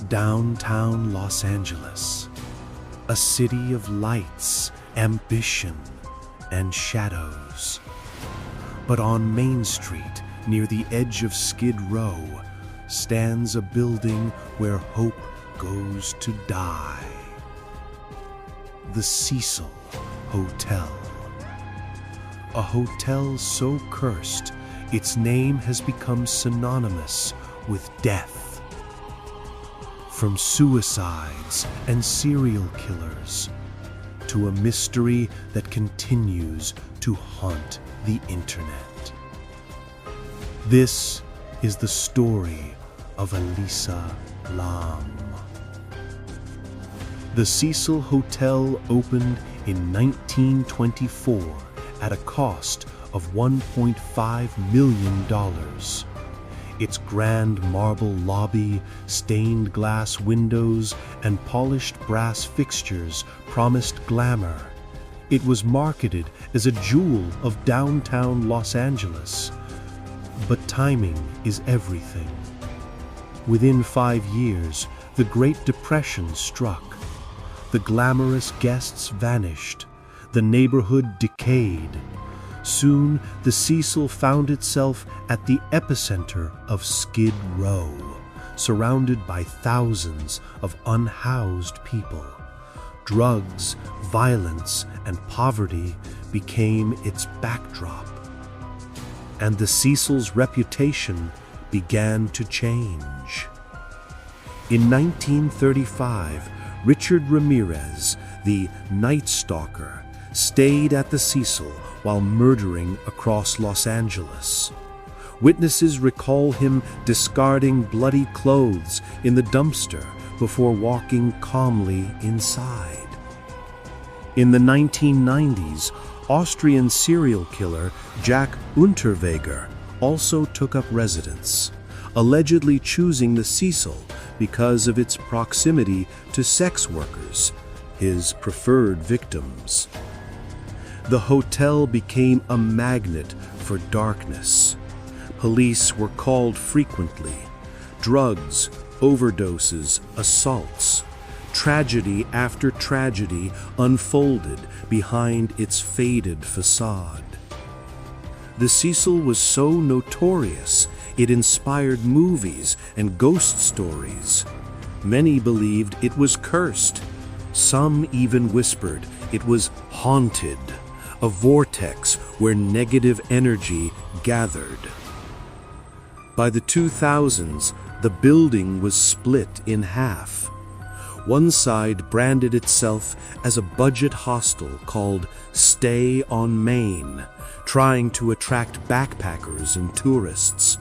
Downtown Los Angeles, a city of lights, ambition, and shadows. But on Main Street, near the edge of Skid Row, stands a building where hope goes to die. The Cecil Hotel. A hotel so cursed, its name has become synonymous with death. From suicides and serial killers to a mystery that continues to haunt the internet. This is the story of Elisa Lam. The Cecil Hotel opened in 1924 at a cost of $1.5 million. Its grand marble lobby, stained glass windows, and polished brass fixtures promised glamour. It was marketed as a jewel of downtown Los Angeles. But timing is everything. Within 5 years, the Great Depression struck. The glamorous guests vanished. The neighborhood decayed. Soon, the Cecil found itself at the epicenter of Skid Row, surrounded by thousands of unhoused people. Drugs, violence, and poverty became its backdrop. And the Cecil's reputation began to change. In 1935, Richard Ramirez, the Night Stalker, stayed at the Cecil while murdering across Los Angeles. Witnesses recall him discarding bloody clothes in the dumpster before walking calmly inside. In the 1990s, Austrian serial killer Jack Unterweger also took up residence, allegedly choosing the Cecil because of its proximity to sex workers, his preferred victims. The hotel became a magnet for darkness. Police were called frequently. Drugs, overdoses, assaults. Tragedy after tragedy unfolded behind its faded facade. The Cecil was so notorious, it inspired movies and ghost stories. Many believed it was cursed. Some even whispered it was haunted, a vortex where negative energy gathered. By the 2000s, the building was split in half. One side branded itself as a budget hostel called Stay on Main, trying to attract backpackers and tourists.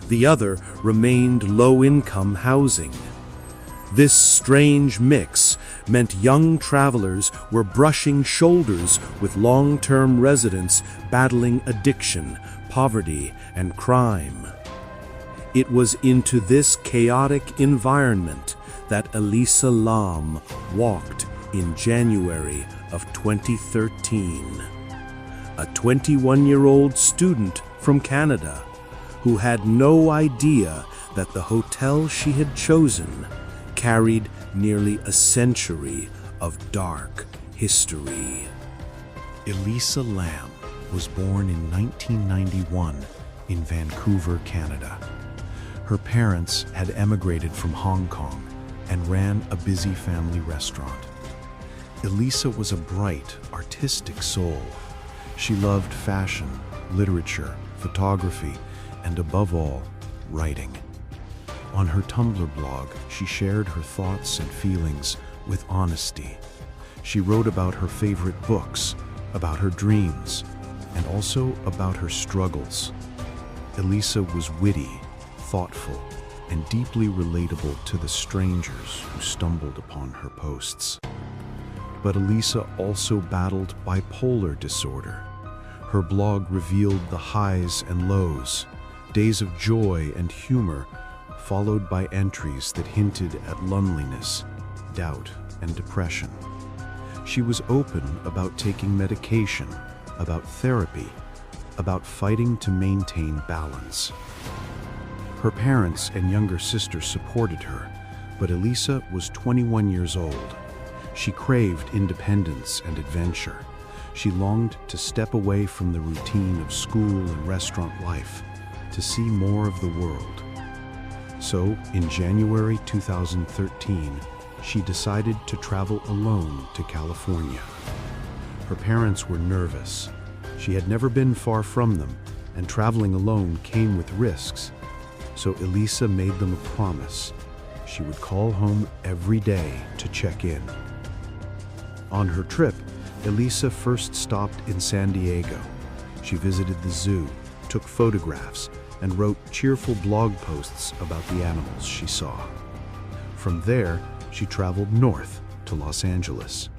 The other remained low-income housing. This strange mix meant young travelers were brushing shoulders with long-term residents battling addiction, poverty, and crime. It was into this chaotic environment that Elisa Lam walked in January of 2013. A 21-year-old student from Canada who had no idea that the hotel she had chosen carried nearly a century of dark history. Elisa Lam was born in 1991 in Vancouver, Canada. Her parents had emigrated from Hong Kong and ran a busy family restaurant. Elisa was a bright, artistic soul. She loved fashion, literature, photography, and above all, writing. On her Tumblr blog, she shared her thoughts and feelings with honesty. She wrote about her favorite books, about her dreams, and also about her struggles. Elisa was witty, thoughtful, and deeply relatable to the strangers who stumbled upon her posts. But Elisa also battled bipolar disorder. Her blog revealed the highs and lows, days of joy and humor, followed by entries that hinted at loneliness, doubt, and depression. She was open about taking medication, about therapy, about fighting to maintain balance. Her parents and younger sister supported her, But Elisa was 21 years old. She craved independence and adventure. She longed to step away from the routine of school and restaurant life, to see more of the world. So, in January 2013, she decided to travel alone to California. Her parents were nervous. She had never been far from them, and traveling alone came with risks. So Elisa made them a promise. She would call home every day to check in. On her trip, Elisa first stopped in San Diego. She visited the zoo, took photographs, and wrote cheerful blog posts about the animals she saw. From there, she traveled north to Los Angeles.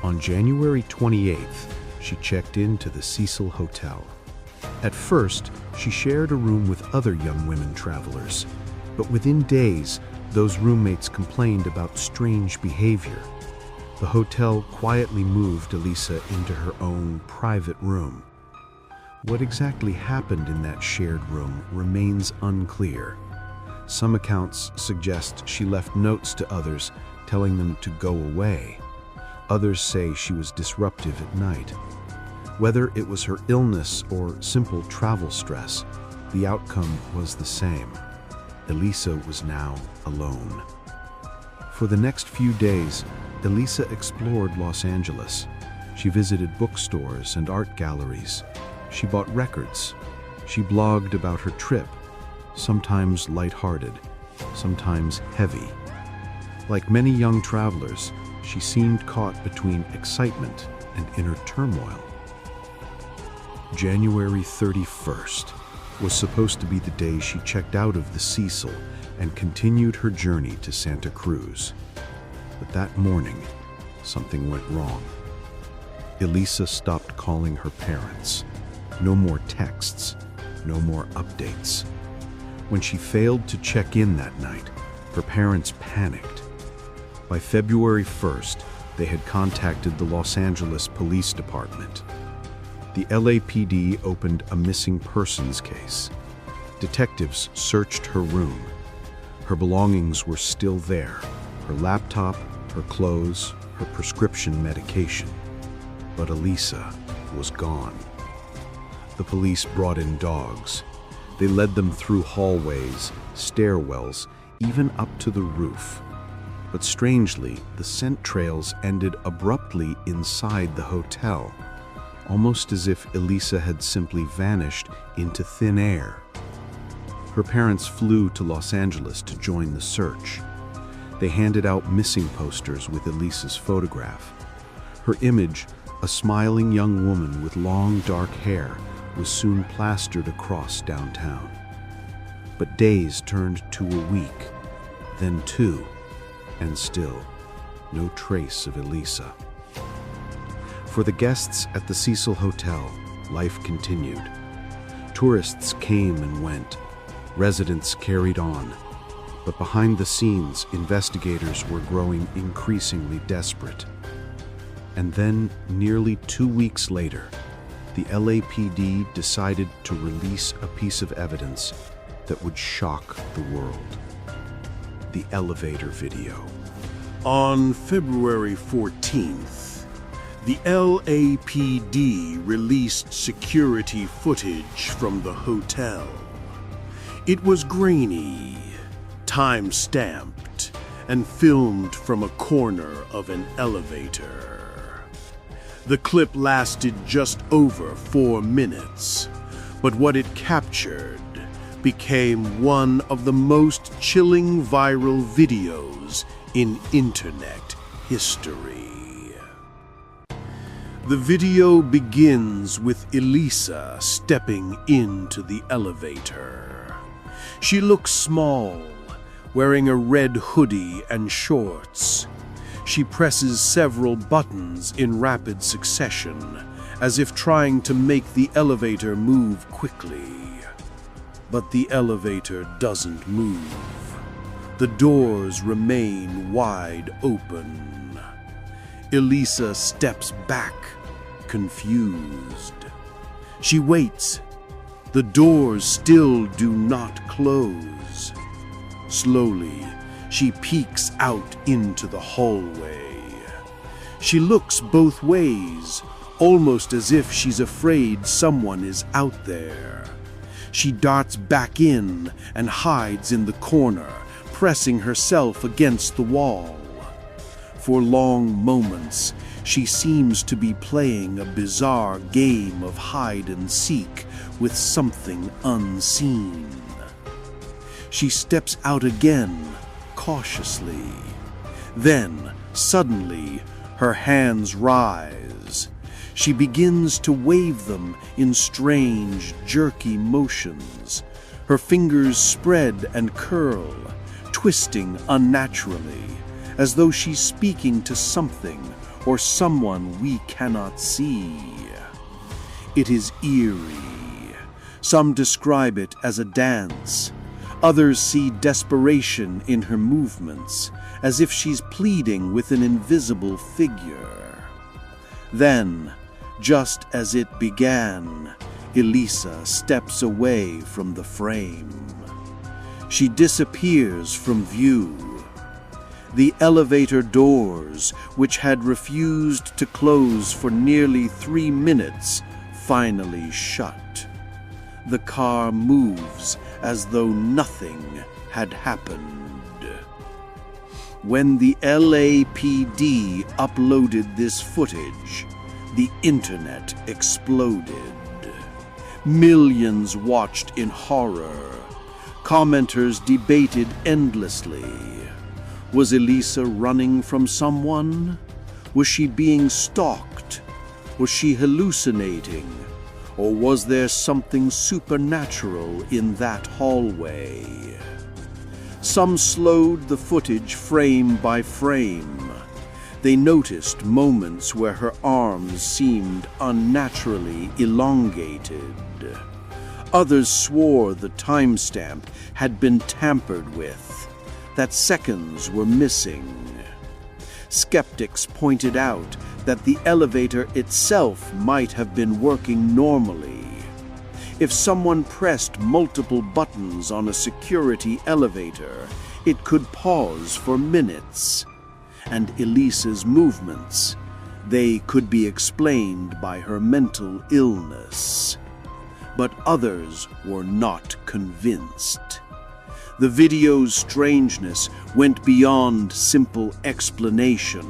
On January 28th, she checked into the Cecil Hotel. At first, she shared a room with other young women travelers, but within days, those roommates complained about strange behavior. The hotel quietly moved Elisa into her own private room. What exactly happened in that shared room remains unclear. Some accounts suggest she left notes to others telling them to go away. Others say she was disruptive at night. Whether it was her illness or simple travel stress, the outcome was the same. Elisa was now alone. For the next few days, Elisa explored Los Angeles. She visited bookstores and art galleries. She bought records. She blogged about her trip, sometimes lighthearted, sometimes heavy. Like many young travelers, she seemed caught between excitement and inner turmoil. January 31st was supposed to be the day she checked out of the Cecil and continued her journey to Santa Cruz. But that morning, something went wrong. Elisa stopped calling her parents. No more texts, no more updates. When she failed to check in that night, her parents panicked. By February 1st, they had contacted the Los Angeles Police Department. The LAPD opened a missing persons case. Detectives searched her room. Her belongings were still there: her laptop, her clothes, her prescription medication. But Elisa was gone. The police brought in dogs. They led them through hallways, stairwells, even up to the roof. But strangely, the scent trails ended abruptly inside the hotel, almost as if Elisa had simply vanished into thin air. Her parents flew to Los Angeles to join the search. They handed out missing posters with Elisa's photograph. Her image, a smiling young woman with long dark hair, was soon plastered across downtown. But days turned to a week, then 2, and still no trace of Elisa. For the guests at the Cecil Hotel, life continued. Tourists came and went. Residents carried on. But behind the scenes, investigators were growing increasingly desperate. And then, nearly 2 weeks later, the LAPD decided to release a piece of evidence that would shock the world: the elevator video. On February 14th, the LAPD released security footage from the hotel. It was grainy, time-stamped, and filmed from a corner of an elevator. The clip lasted just over 4 minutes, but what it captured became one of the most chilling viral videos in internet history. The video begins with Elisa stepping into the elevator. She looks small, wearing a red hoodie and shorts. She presses several buttons in rapid succession, as if trying to make the elevator move quickly. But the elevator doesn't move. The doors remain wide open. Elisa steps back, confused. She waits. The doors still do not close. Slowly, She peeks out into the hallway. She looks both ways, almost as if she's afraid someone is out there. She darts back in and hides in the corner, pressing herself against the wall. For long moments, she seems to be playing a bizarre game of hide and seek with something unseen. She steps out again, cautiously. Then, suddenly, her hands rise. She begins to wave them in strange, jerky motions. Her fingers spread and curl, twisting unnaturally, as though she's speaking to something or someone we cannot see. It is eerie. Some describe it as a dance. Others see desperation in her movements, as if she's pleading with an invisible figure. Then, just as it began, Elisa steps away from the frame. She disappears from view. The elevator doors, which had refused to close for nearly 3 minutes, finally shut. The car moves as though nothing had happened. When the LAPD uploaded this footage, the internet exploded. Millions watched in horror. Commenters debated endlessly. Was Elisa running from someone? Was she being stalked? Was she hallucinating? Or was there something supernatural in that hallway? Some slowed the footage frame by frame. They noticed moments where her arms seemed unnaturally elongated. Others swore the timestamp had been tampered with, that seconds were missing. Skeptics pointed out that the elevator itself might have been working normally. If someone pressed multiple buttons on a security elevator, it could pause for minutes. And Elisa's movements, they could be explained by her mental illness. But others were not convinced. The video's strangeness went beyond simple explanation.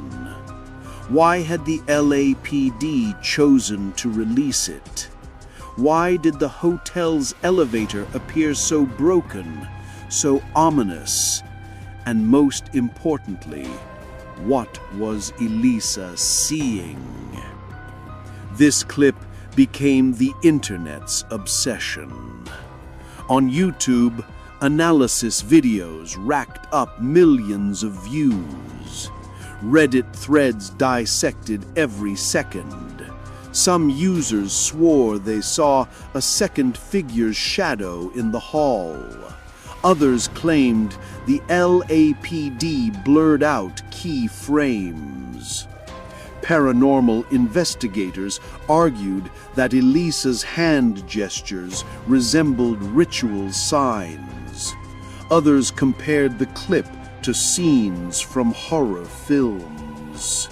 Why had the LAPD chosen to release it? Why did the hotel's elevator appear so broken, so ominous? And most importantly, what was Elisa seeing? This clip became the internet's obsession. On YouTube, analysis videos racked up millions of views. Reddit threads dissected every second. Some users swore they saw a second figure's shadow in the hall. Others claimed the LAPD blurred out key frames. Paranormal investigators argued that Elisa's hand gestures resembled ritual signs. Others compared the clip to scenes from horror films.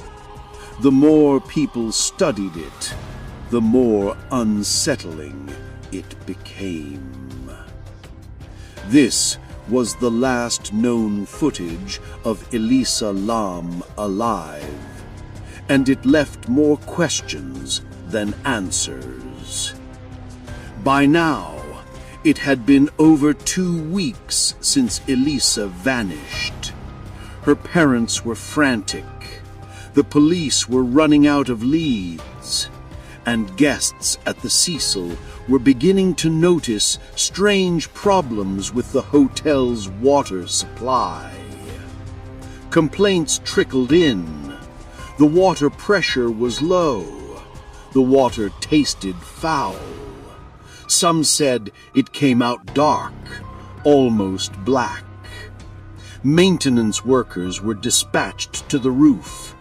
The more people studied it, the more unsettling it became. This was the last known footage of Elisa Lam alive, and it left more questions than answers. By now, it had been over 2 weeks since Elisa vanished. Her parents were frantic. The police were running out of leads, and guests at the Cecil were beginning to notice strange problems with the hotel's water supply. Complaints trickled in. The water pressure was low. The water tasted foul. Some said it came out dark, almost black. Maintenance workers were dispatched to the roof.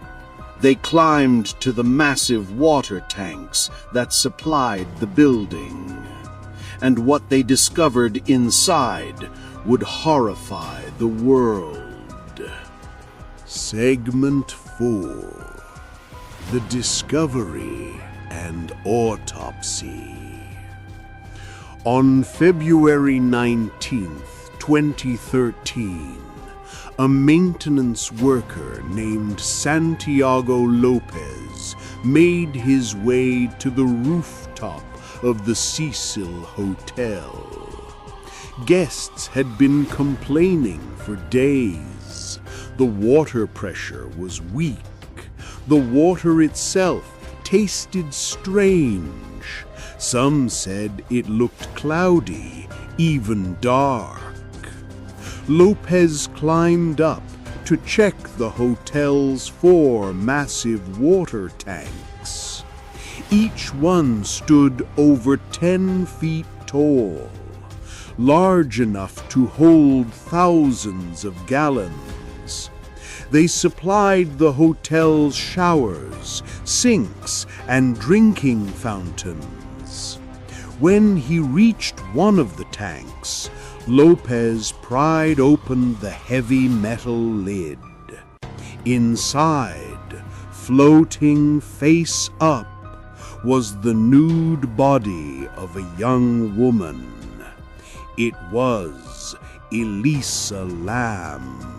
They climbed to the massive water tanks that supplied the building. And what they discovered inside would horrify the world. Segment 4: The Discovery and Autopsy. On February 19th, 2013, a maintenance worker named Santiago Lopez made his way to the rooftop of the Cecil Hotel. Guests had been complaining for days. The water pressure was weak. The water itself tasted strange. Some said it looked cloudy, even dark. Lopez climbed up to check the hotel's 4 massive water tanks. Each one stood over 10 feet tall, large enough to hold thousands of gallons. They supplied the hotel's showers, sinks, and drinking fountains. When he reached one of the tanks, Lopez pried open the heavy metal lid. Inside, floating face up, was the nude body of a young woman. It was Elisa Lam.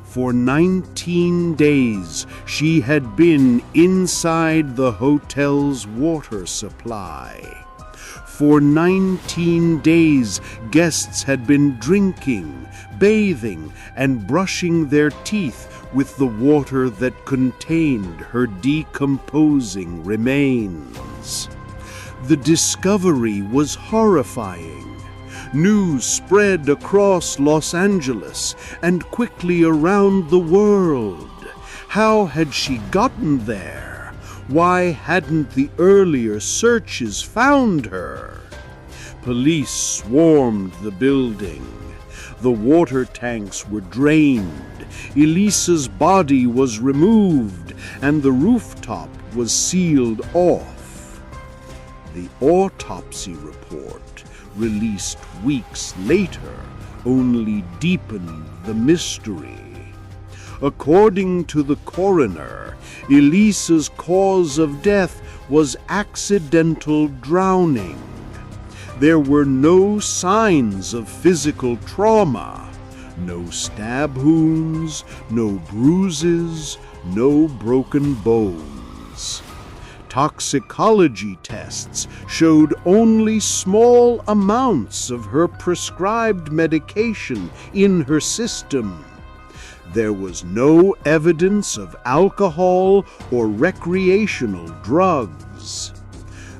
For 19 days, she had been inside the hotel's water supply. For 19 days, guests had been drinking, bathing, and brushing their teeth with the water that contained her decomposing remains. The discovery was horrifying. News spread across Los Angeles and quickly around the world. How had she gotten there? Why hadn't the earlier searches found her? Police swarmed the building. The water tanks were drained. Elisa's body was removed, and the rooftop was sealed off. The autopsy report, released weeks later, only deepened the mystery. According to the coroner, Elisa's cause of death was accidental drowning. There were no signs of physical trauma, no stab wounds, no bruises, no broken bones. Toxicology tests showed only small amounts of her prescribed medication in her system. There was no evidence of alcohol or recreational drugs.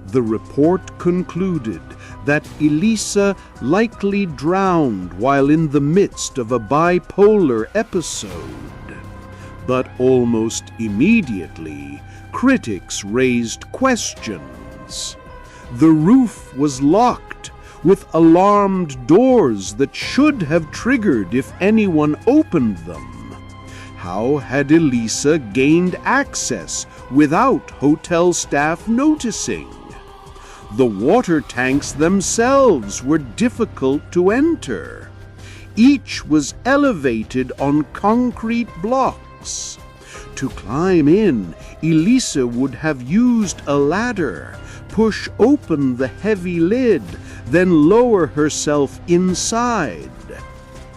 The report concluded that Elisa likely drowned while in the midst of a bipolar episode. But almost immediately, critics raised questions. The roof was locked, with alarmed doors that should have triggered if anyone opened them. How had Elisa gained access without hotel staff noticing? The water tanks themselves were difficult to enter. Each was elevated on concrete blocks. To climb in, Elisa would have used a ladder, push open the heavy lid, then lower herself inside.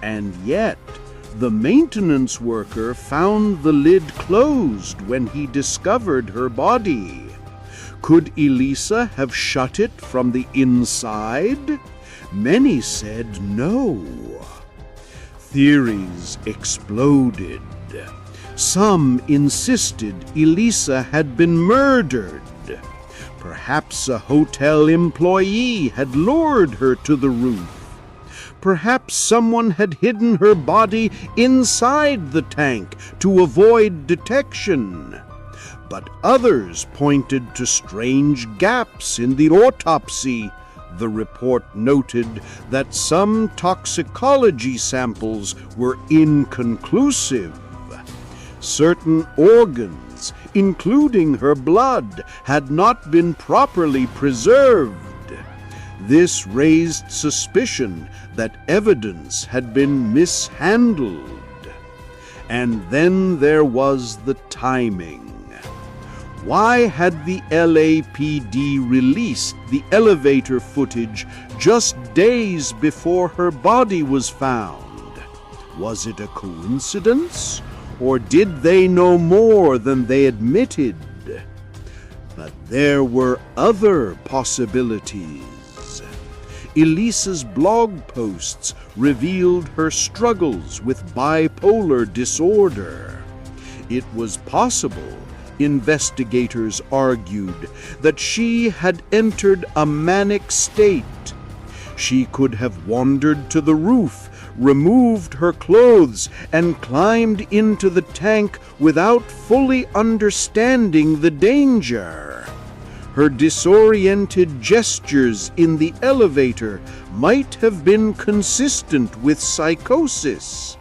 And yet, the maintenance worker found the lid closed when he discovered her body. Could Elisa have shut it from the inside? Many said no. Theories exploded. Some insisted Elisa had been murdered. Perhaps a hotel employee had lured her to the roof. Perhaps someone had hidden her body inside the tank to avoid detection. But others pointed to strange gaps in the autopsy. The report noted that some toxicology samples were inconclusive. Certain organs, including her blood, had not been properly preserved. This raised suspicion that evidence had been mishandled. And then there was the timing. Why had the LAPD released the elevator footage just days before her body was found? Was it a coincidence, or did they know more than they admitted? But there were other possibilities. Elisa's blog posts revealed her struggles with bipolar disorder. It was possible, investigators argued, that she had entered a manic state. She could have wandered to the roof, removed her clothes, and climbed into the tank without fully understanding the danger. Her disoriented gestures in the elevator might have been consistent with psychosis.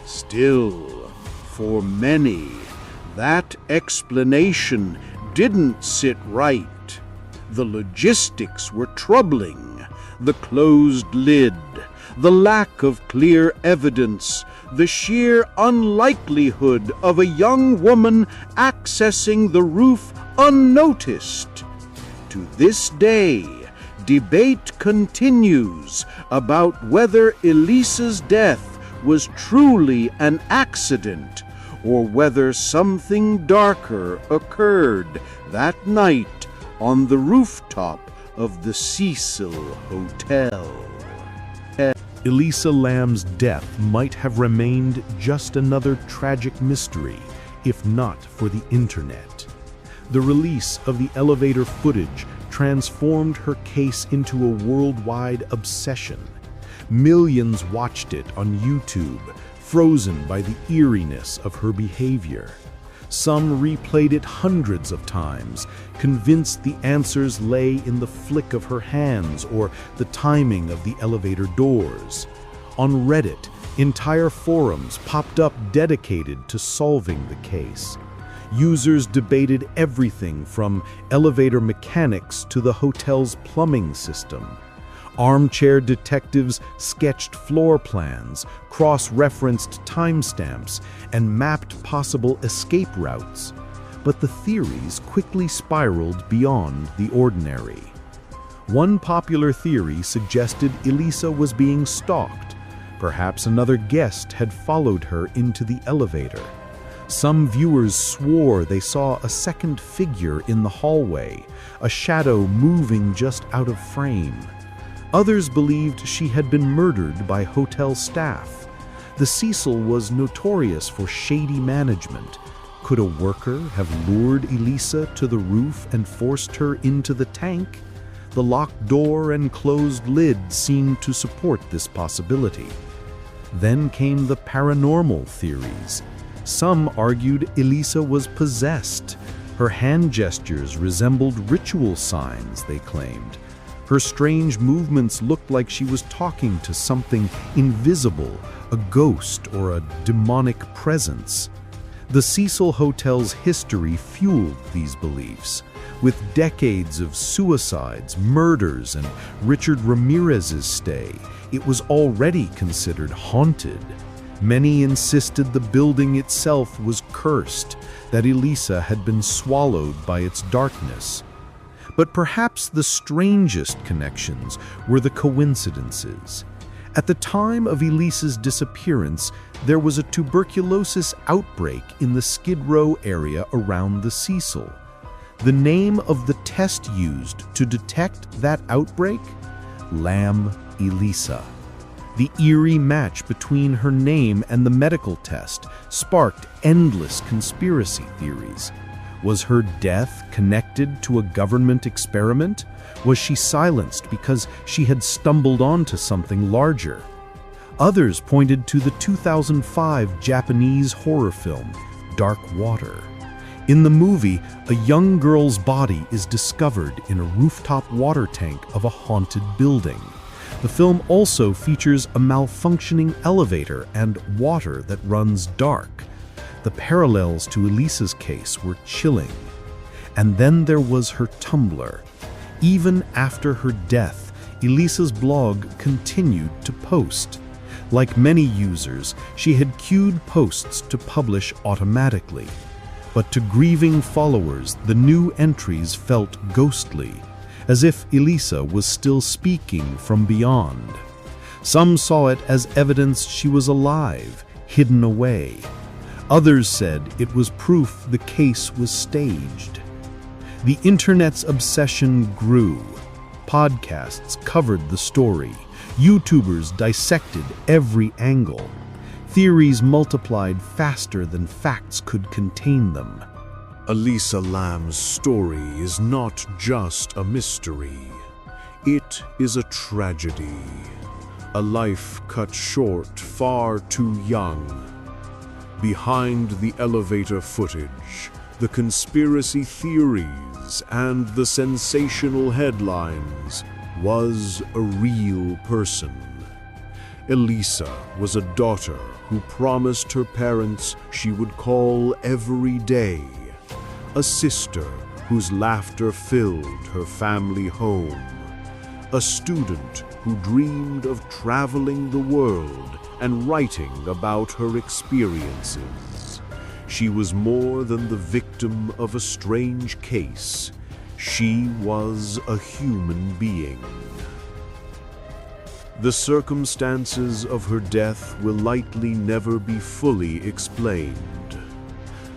Still, for many, that explanation didn't sit right. The logistics were troubling. The closed lid, the lack of clear evidence, the sheer unlikelihood of a young woman accessing the roof unnoticed. To this day, debate continues about whether Elisa's death was truly an accident or whether something darker occurred that night on the rooftop of the Cecil Hotel. Elisa Lam's death might have remained just another tragic mystery, if not for the internet. The release of the elevator footage transformed her case into a worldwide obsession. Millions watched it on YouTube, frozen by the eeriness of her behavior. Some replayed it hundreds of times, convinced the answers lay in the flick of her hands or the timing of the elevator doors. On Reddit, entire forums popped up dedicated to solving the case. Users debated everything from elevator mechanics to the hotel's plumbing system. Armchair detectives sketched floor plans, cross-referenced timestamps, and mapped possible escape routes. But the theories quickly spiraled beyond the ordinary. One popular theory suggested Elisa was being stalked. Perhaps another guest had followed her into the elevator. Some viewers swore they saw a second figure in the hallway, a shadow moving just out of frame. Others believed she had been murdered by hotel staff. The Cecil was notorious for shady management. Could a worker have lured Elisa to the roof and forced her into the tank? The locked door and closed lid seemed to support this possibility. Then came the paranormal theories. Some argued Elisa was possessed. Her hand gestures resembled ritual signs, they claimed. Her strange movements looked like she was talking to something invisible, a ghost or a demonic presence. The Cecil Hotel's history fueled these beliefs. With decades of suicides, murders, and Richard Ramirez's stay, it was already considered haunted. Many insisted the building itself was cursed, that Elisa had been swallowed by its darkness. But perhaps the strangest connections were the coincidences. At the time of Elisa's disappearance, there was a tuberculosis outbreak in the Skid Row area around the Cecil. The name of the test used to detect that outbreak? Lam Elisa. The eerie match between her name and the medical test sparked endless conspiracy theories. Was her death connected to a government experiment? Was she silenced because she had stumbled onto something larger? Others pointed to the 2005 Japanese horror film, Dark Water. In the movie, a young girl's body is discovered in a rooftop water tank of a haunted building. The film also features a malfunctioning elevator and water that runs dark. The parallels to Elisa's case were chilling. And then there was her Tumblr. Even after her death, Elisa's blog continued to post. Like many users, she had queued posts to publish automatically. But to grieving followers, the new entries felt ghostly, as if Elisa was still speaking from beyond. Some saw it as evidence she was alive, hidden away. Others said it was proof the case was staged. The internet's obsession grew. Podcasts covered the story. YouTubers dissected every angle. Theories multiplied faster than facts could contain them. Elisa Lam's story is not just a mystery. It is a tragedy. A life cut short far too young. Behind the elevator footage, the conspiracy theories, and the sensational headlines was a real person. Elisa was a daughter who promised her parents she would call every day, a sister whose laughter filled her family home, a student who dreamed of traveling the world and writing about her experiences. She was more than the victim of a strange case. She was a human being. The circumstances of her death will likely never be fully explained.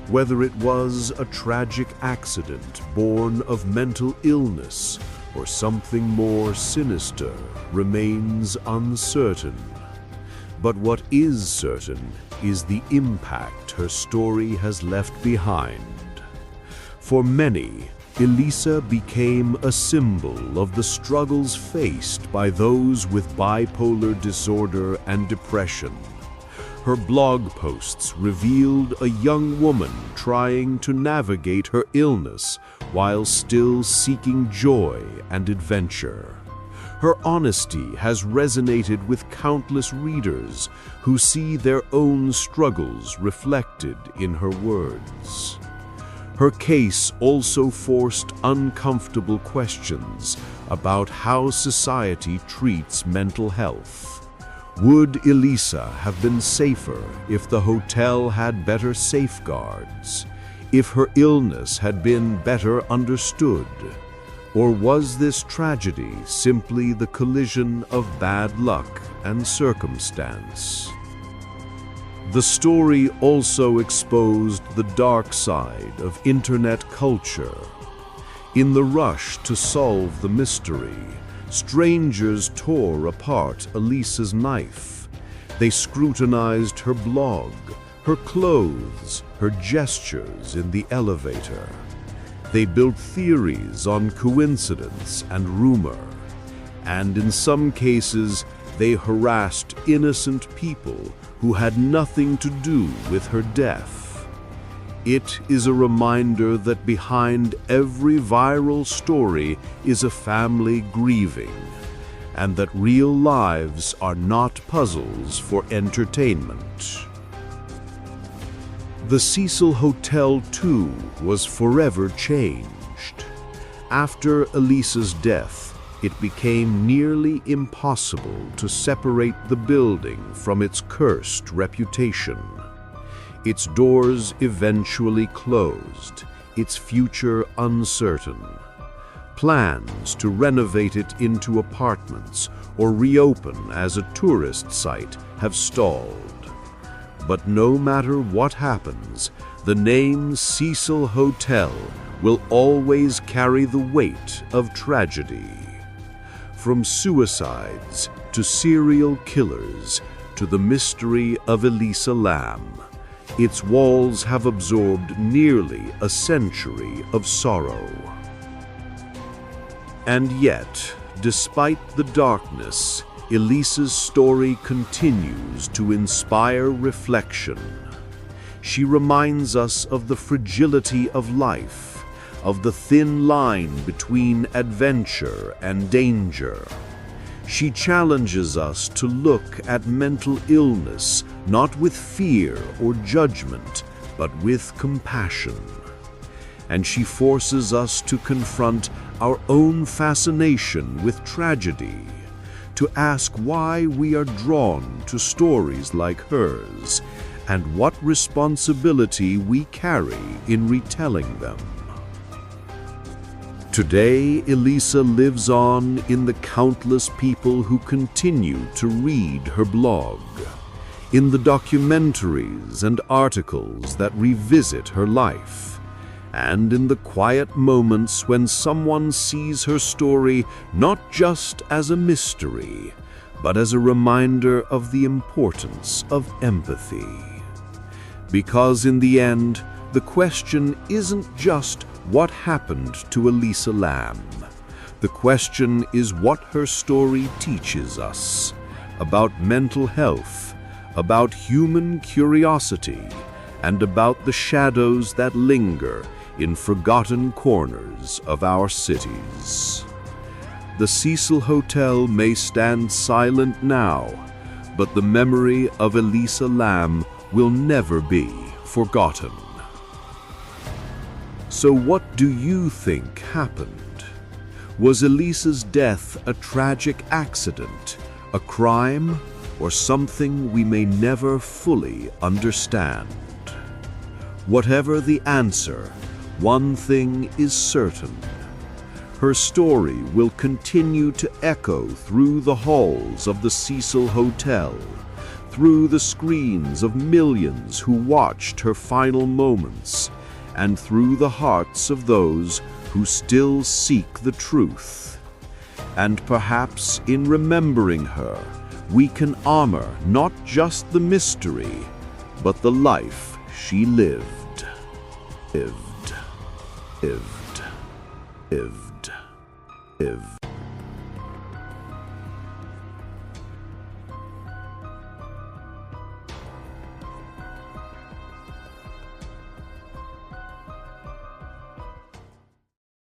Whether it was a tragic accident born of mental illness or something more sinister remains uncertain. But what is certain is the impact her story has left behind. For many, Elisa became a symbol of the struggles faced by those with bipolar disorder and depression. Her blog posts revealed a young woman trying to navigate her illness while still seeking joy and adventure. Her honesty has resonated with countless readers who see their own struggles reflected in her words. Her case also forced uncomfortable questions about how society treats mental health. Would Elisa have been safer if the hotel had better safeguards? If her illness had been better understood? Or was this tragedy simply the collision of bad luck and circumstance? The story also exposed the dark side of internet culture. In the rush to solve the mystery, strangers tore apart Elisa's knife. They scrutinized her blog, her clothes, her gestures in the elevator. They built theories on coincidence and rumor, and in some cases, they harassed innocent people who had nothing to do with her death. It is a reminder that behind every viral story is a family grieving, and that real lives are not puzzles for entertainment. The Cecil Hotel, too, was forever changed. After Elisa's death, it became nearly impossible to separate the building from its cursed reputation. Its doors eventually closed, its future uncertain. Plans to renovate it into apartments or reopen as a tourist site have stalled. But no matter what happens, the name Cecil Hotel will always carry the weight of tragedy. From suicides to serial killers to the mystery of Elisa Lam, its walls have absorbed nearly a century of sorrow. And yet, despite the darkness, Elisa's story continues to inspire reflection. She reminds us of the fragility of life, of the thin line between adventure and danger. She challenges us to look at mental illness not with fear or judgment, but with compassion. And she forces us to confront our own fascination with tragedy, to ask why we are drawn to stories like hers and what responsibility we carry in retelling them. Today, Elisa lives on in the countless people who continue to read her blog, in the documentaries and articles that revisit her life, and in the quiet moments when someone sees her story not just as a mystery, but as a reminder of the importance of empathy. Because in the end, the question isn't just what happened to Elisa Lam. The question is what her story teaches us about mental health, about human curiosity, and about the shadows that linger in forgotten corners of our cities. The Cecil Hotel may stand silent now, but the memory of Elisa Lam will never be forgotten. So what do you think happened? Was Elisa's death a tragic accident, a crime, or something we may never fully understand? Whatever the answer, one thing is certain. Her story will continue to echo through the halls of the Cecil Hotel, through the screens of millions who watched her final moments, and through the hearts of those who still seek the truth. And perhaps in remembering her, we can honor not just the mystery, but the life she lived. Lived.